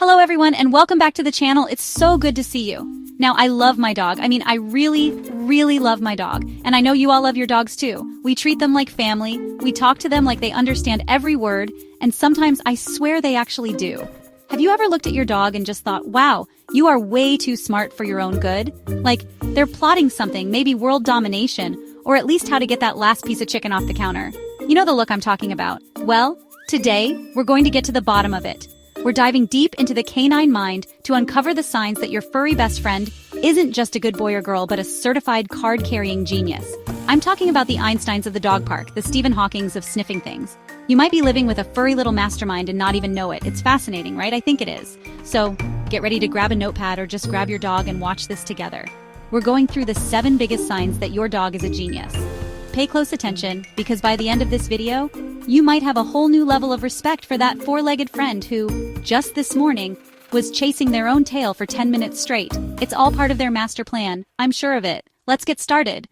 Hello everyone and welcome back to the channel. It's so good to see you. Now I love my dog. I really love my dog. And I know you all love your dogs too. We treat them like family. We talk to them like they understand every word. And sometimes I swear they actually do. Have you ever looked at your dog and just thought, wow, you are way too smart for your own good? Like, they're plotting something, maybe world domination, or at least how to get that last piece of chicken off the counter. You know the look I'm talking about. Well, today, we're going to get to the bottom of it. We're diving deep into the canine mind to uncover the signs that your furry best friend isn't just a good boy or girl, but a certified card-carrying genius. I'm talking about the Einsteins of the dog park, the Stephen Hawkings of sniffing things. You might be living with a furry little mastermind and not even know it. It's fascinating, right? I think it is. So, get ready to grab a notepad or just grab your dog and watch this together. We're going through the 7 biggest signs that your dog is a genius. Pay close attention, because by the end of this video, you might have a whole new level of respect for that 4-legged friend who, just this morning, was chasing their own tail for 10 minutes straight. It's all part of their master plan. I'm sure of it. Let's get started.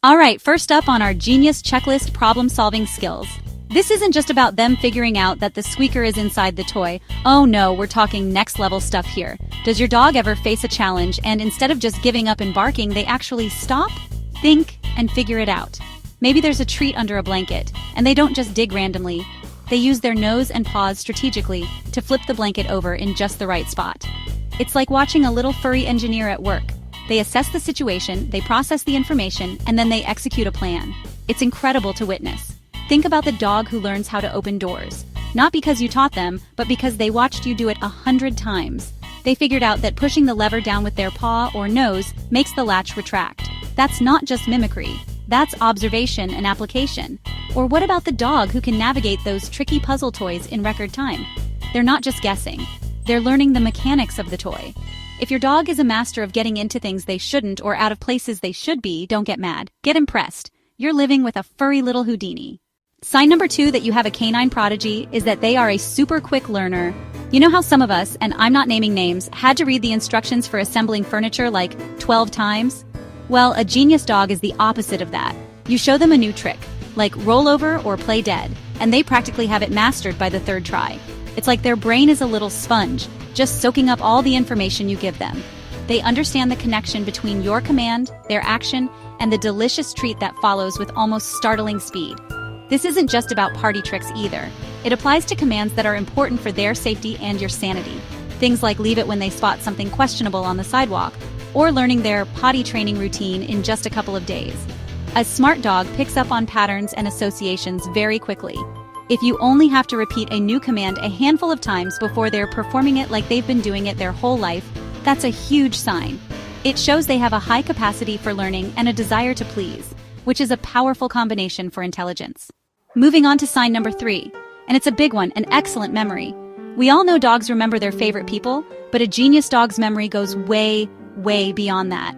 Alright, first up on our genius checklist, problem-solving skills. This isn't just about them figuring out that the squeaker is inside the toy. Oh no, we're talking next-level stuff here. Does your dog ever face a challenge and instead of just giving up and barking, they actually stop, think, and figure it out? Maybe there's a treat under a blanket, and they don't just dig randomly. They use their nose and paws strategically to flip the blanket over in just the right spot. It's like watching a little furry engineer at work. They assess the situation, they process the information, and then they execute a plan. It's incredible to witness. Think about the dog who learns how to open doors. Not because you taught them, but because they watched you do it 100 times. They figured out that pushing the lever down with their paw or nose makes the latch retract. That's not just mimicry. That's observation and application. Or what about the dog who can navigate those tricky puzzle toys in record time? They're not just guessing. They're learning the mechanics of the toy. If your dog is a master of getting into things they shouldn't or out of places they should be, don't get mad. Get impressed. You're living with a furry little Houdini. Sign number 2 that you have a canine prodigy is that they are a super quick learner. You know how some of us, and I'm not naming names, had to read the instructions for assembling furniture like 12 times? Well, a genius dog is the opposite of that. You show them a new trick, like roll over or play dead, and they practically have it mastered by the 3rd try. It's like their brain is a little sponge, just soaking up all the information you give them. They understand the connection between your command, their action, and the delicious treat that follows with almost startling speed. This isn't just about party tricks either. It applies to commands that are important for their safety and your sanity. Things like leave it when they spot something questionable on the sidewalk, or learning their potty training routine in just a couple of days. A smart dog picks up on patterns and associations very quickly. If you only have to repeat a new command a handful of times before they're performing it like they've been doing it their whole life, that's a huge sign. It shows they have a high capacity for learning and a desire to please, which is a powerful combination for intelligence. Moving on to sign number 3, and it's a big one, an excellent memory. We all know dogs remember their favorite people, but a genius dog's memory goes way beyond that.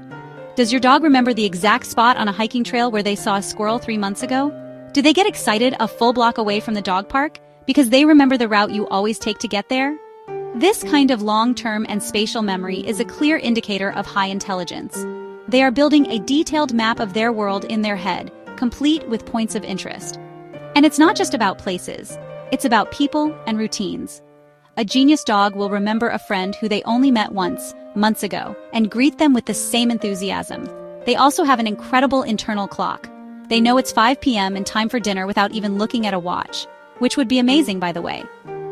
Does your dog remember the exact spot on a hiking trail where they saw a squirrel 3 months ago? Do they get excited a full block away from the dog park because they remember the route you always take to get there? This kind of long-term and spatial memory is a clear indicator of high intelligence. They are building a detailed map of their world in their head, complete with points of interest. And it's not just about places. It's about people and routines. A genius dog will remember a friend who they only met once, months ago, and greet them with the same enthusiasm. They also have an incredible internal clock. They know it's 5 p.m. and time for dinner without even looking at a watch, which would be amazing, by the way.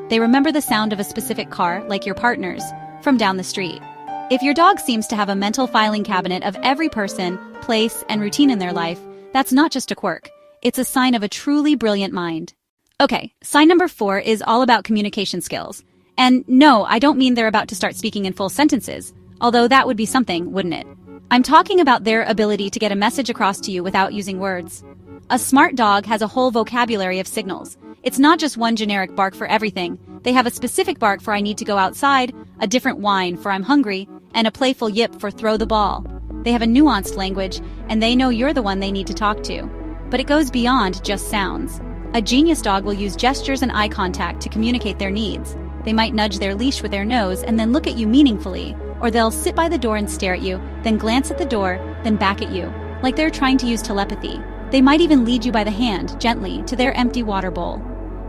They remember the sound of a specific car, like your partner's, from down the street. If your dog seems to have a mental filing cabinet of every person, place, and routine in their life, that's not just a quirk. It's a sign of a truly brilliant mind. Okay, sign number 4 is all about communication skills. And no, I don't mean they're about to start speaking in full sentences, although that would be something, wouldn't it? I'm talking about their ability to get a message across to you without using words. A smart dog has a whole vocabulary of signals. It's not just one generic bark for everything. They have a specific bark for I need to go outside, a different whine for I'm hungry, and a playful yip for throw the ball. They have a nuanced language, and they know you're the one they need to talk to. But it goes beyond just sounds. A genius dog will use gestures and eye contact to communicate their needs. They might nudge their leash with their nose and then look at you meaningfully, or they'll sit by the door and stare at you, then glance at the door, then back at you, like they're trying to use telepathy. They might even lead you by the hand, gently, to their empty water bowl.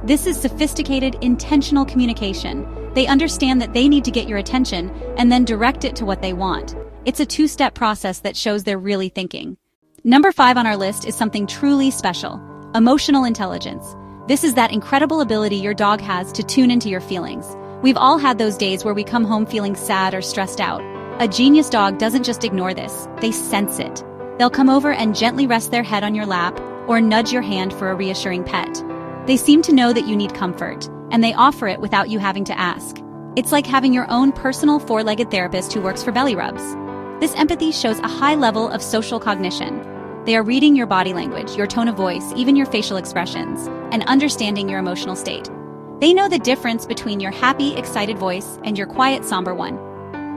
This is sophisticated, intentional communication. They understand that they need to get your attention and then direct it to what they want. It's a two-step process that shows they're really thinking. Number 5 on our list is something truly special: emotional intelligence. This is that incredible ability your dog has to tune into your feelings. We've all had those days where we come home feeling sad or stressed out. A genius dog doesn't just ignore this, they sense it. They'll come over and gently rest their head on your lap or nudge your hand for a reassuring pet. They seem to know that you need comfort, and they offer it without you having to ask. It's like having your own personal four-legged therapist who works for belly rubs. This empathy shows a high level of social cognition. They are reading your body language, your tone of voice, even your facial expressions, and understanding your emotional state. They know the difference between your happy, excited voice and your quiet, somber one.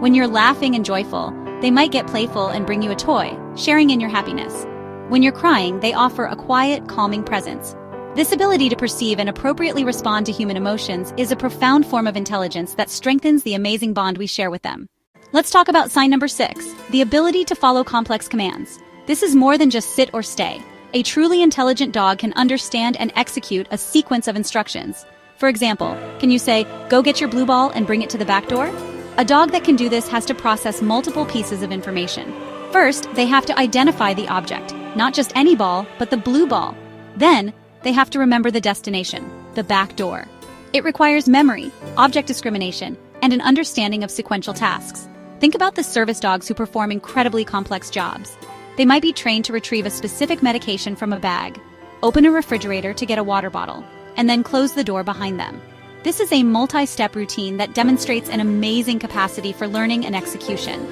When you're laughing and joyful, they might get playful and bring you a toy, sharing in your happiness. When you're crying, they offer a quiet, calming presence. This ability to perceive and appropriately respond to human emotions is a profound form of intelligence that strengthens the amazing bond we share with them. Let's talk about sign number 6, the ability to follow complex commands. This is more than just sit or stay. A truly intelligent dog can understand and execute a sequence of instructions. For example, can you say, "Go get your blue ball and bring it to the back door"? A dog that can do this has to process multiple pieces of information. First, they have to identify the object, not just any ball, but the blue ball. Then, they have to remember the destination, the back door. It requires memory, object discrimination, and an understanding of sequential tasks. Think about the service dogs who perform incredibly complex jobs. They might be trained to retrieve a specific medication from a bag, open a refrigerator to get a water bottle, and then close the door behind them. This is a multi-step routine that demonstrates an amazing capacity for learning and execution.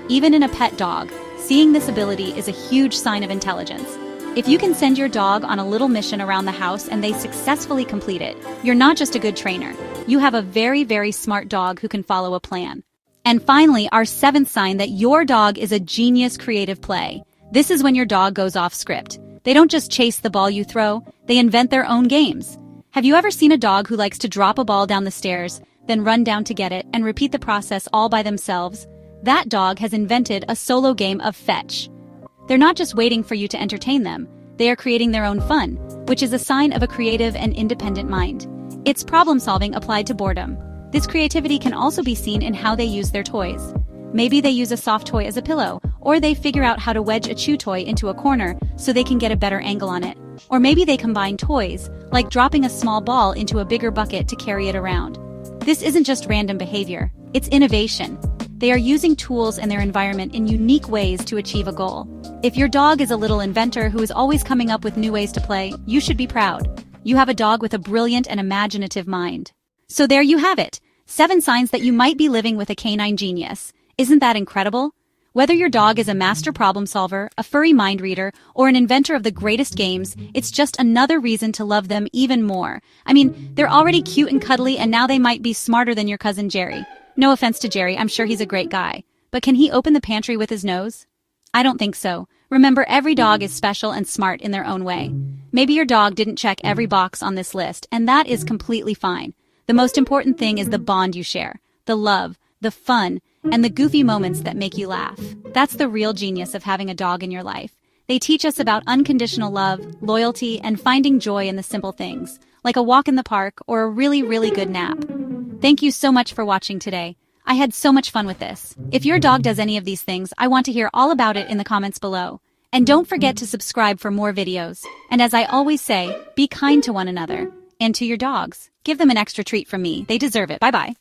Even in a pet dog, seeing this ability is a huge sign of intelligence. If you can send your dog on a little mission around the house and they successfully complete it, you're not just a good trainer. You have a very, very smart dog who can follow a plan. And finally, our 7th sign that your dog is a genius creative play. This is when your dog goes off script. They don't just chase the ball you throw, they invent their own games. Have you ever seen a dog who likes to drop a ball down the stairs, then run down to get it and repeat the process all by themselves? That dog has invented a solo game of fetch. They're not just waiting for you to entertain them, they are creating their own fun, which is a sign of a creative and independent mind. It's problem-solving applied to boredom. This creativity can also be seen in how they use their toys. Maybe they use a soft toy as a pillow, or they figure out how to wedge a chew toy into a corner so they can get a better angle on it. Or maybe they combine toys, like dropping a small ball into a bigger bucket to carry it around. This isn't just random behavior, it's innovation. They are using tools and their environment in unique ways to achieve a goal. If your dog is a little inventor who is always coming up with new ways to play, you should be proud. You have a dog with a brilliant and imaginative mind. So there you have it, 7 signs that you might be living with a canine genius. Isn't that incredible? Whether your dog is a master problem solver, a furry mind reader, or an inventor of the greatest games, it's just another reason to love them even more. I mean, they're already cute and cuddly, and now they might be smarter than your cousin Jerry. No offense to Jerry, I'm sure he's a great guy. But can he open the pantry with his nose? I don't think so. Remember, every dog is special and smart in their own way. Maybe your dog didn't check every box on this list, and that is completely fine. The most important thing is the bond you share, the love, the fun, and the goofy moments that make you laugh. That's the real genius of having a dog in your life. They teach us about unconditional love, loyalty, and finding joy in the simple things, like a walk in the park or a really, really good nap. Thank you so much for watching today. I had so much fun with this. If your dog does any of these things, I want to hear all about it in the comments below. And don't forget to subscribe for more videos. And as I always say, be kind to one another and to your dogs. Give them an extra treat from me. They deserve it. Bye-bye.